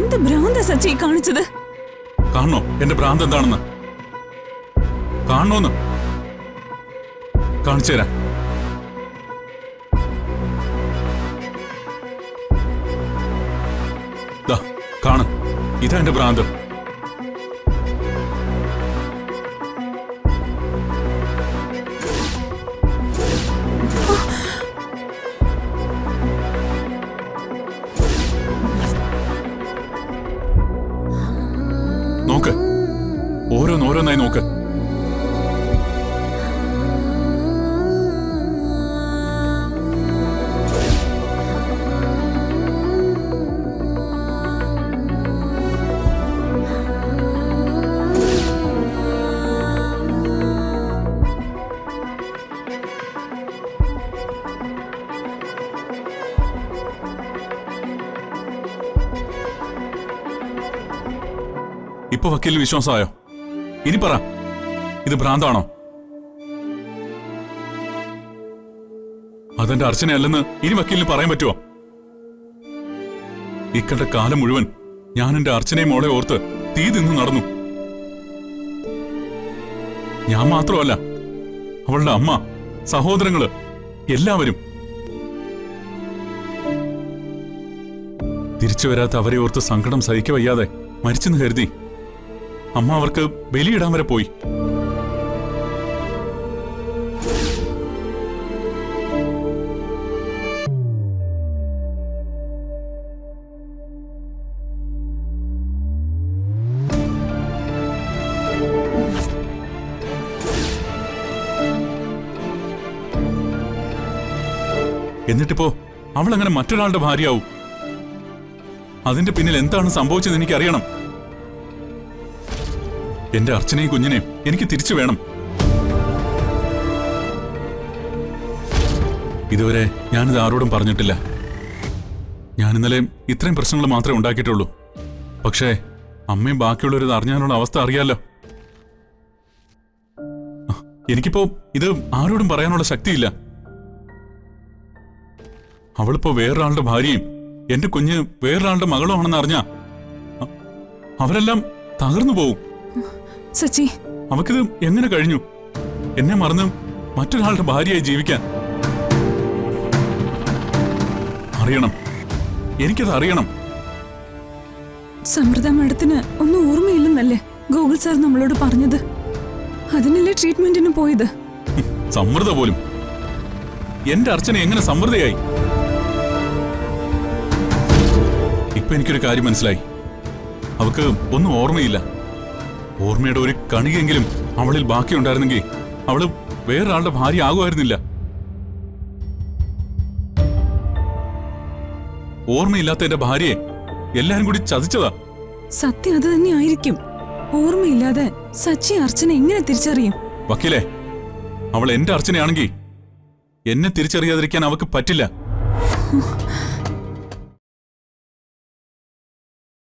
എന്ത് ഭ്രാന്ത സച്ചി കാണിച്ചത്? കാണണോ എന്റെ ഭ്രാന്ത് എന്താണെന്ന്? കാണണോന്ന് കാണിച്ചു തരാം. കാണ്, ഇതാ എന്റെ ഭ്രാന്ത്. നോക്ക്, ഓരോന്നോരോന്നായി നോക്ക്. ഇപ്പൊ വക്കീലിന് വിശ്വാസമായോ? ഇനി പറ, ഇത് ഭ്രാന്താണോ? അതെന്റെ അർച്ചനയല്ലെന്ന് ഇനി വക്കീലിന് പറയാൻ പറ്റുമോ? ഇക്കണ്ട കാലം മുഴുവൻ ഞാൻ എന്റെ അർച്ചനയും മോളെ ഓർത്ത് തീ തിന്ന് നടന്നു. ഞാൻ മാത്രമല്ല, അവളുടെ അമ്മ, സഹോദരങ്ങള്, എല്ലാവരും. തിരിച്ചു വരാത്ത അവരെ ഓർത്ത് സങ്കടം സഹിക്ക വയ്യാതെ മരിച്ചെന്ന് കരുതി അമ്മ അവർക്ക് ബലിയിടാൻ വരെ പോയി. എന്നിട്ടിപ്പോ അവൾ അങ്ങനെ മറ്റൊരാളുടെ ഭാര്യയാവും. അതിന്റെ പിന്നിൽ എന്താണ് സംഭവിച്ചത് എനിക്കറിയണം. എന്റെ അർച്ചനയും കുഞ്ഞിനെയും എനിക്ക് തിരിച്ചു വേണം. ഇതുവരെ ഞാനിത് ആരോടും പറഞ്ഞിട്ടില്ല. ഞാൻ ഇന്നലെ ഇത്രയും പ്രശ്നങ്ങൾ മാത്രമേ ഉണ്ടാക്കിയിട്ടുള്ളൂ. പക്ഷേ അമ്മയും ബാക്കിയുള്ളവരത് അറിഞ്ഞാലുള്ള അവസ്ഥ അറിയാലോ. എനിക്കിപ്പോ ഇത് ആരോടും പറയാനുള്ള ശക്തിയില്ല. അവളിപ്പോ വേറൊരാളുടെ ഭാര്യയും എന്റെ കുഞ്ഞ് വേറൊരാളുടെ മകളുമാണെന്ന് അറിഞ്ഞാ അവരെല്ലാം തകർന്നു പോവും. സച്ചി, അവക്കിത് എങ്ങനെ കഴിഞ്ഞു എന്നെ മറന്ന് മറ്റൊരാളുടെ ഭാര്യയായി ജീവിക്കാൻ? അറിയണം, എനിക്കത് അറിയണം. സമൃദ്ധ മാഡത്തിന് ഒന്നും ഓർമ്മയില്ലെന്നല്ലേ ഗൂഗിൾ സാർ നമ്മളോട് പറഞ്ഞത്? അതിനല്ലേ ട്രീറ്റ്മെന്റിന് പോയത്? സമൃദ്ധ പോലും എന്റെ അർച്ചന എങ്ങനെ സമൃദ്ധയായി? ഇപ്പൊ എനിക്കൊരു കാര്യം മനസ്സിലായി. അവക്ക് ഒന്നും ഓർമ്മയില്ല. ഓർമ്മയുടെ ഒരു കണികെങ്കിലും അവളിൽ ബാക്കിയുണ്ടായിരുന്നെങ്കിൽ അവള് വേറൊരാളുടെ ഭാര്യ ആകുമായിരുന്നില്ല. ഓർമ്മയില്ലാത്ത എന്റെ ഭാര്യയെ എല്ലാരും കൂടി ചതിച്ചതാ. സത്യം അത് തന്നെ ആയിരിക്കും. ഓർമ്മയില്ലാതെ സച്ചി അർച്ചന എങ്ങനെ തിരിച്ചറിയും? വക്കീലേ, അവൾ എന്റെ അർച്ചനയാണെങ്കിൽ എന്നെ തിരിച്ചറിയാതിരിക്കാൻ അവക്ക് പറ്റില്ല.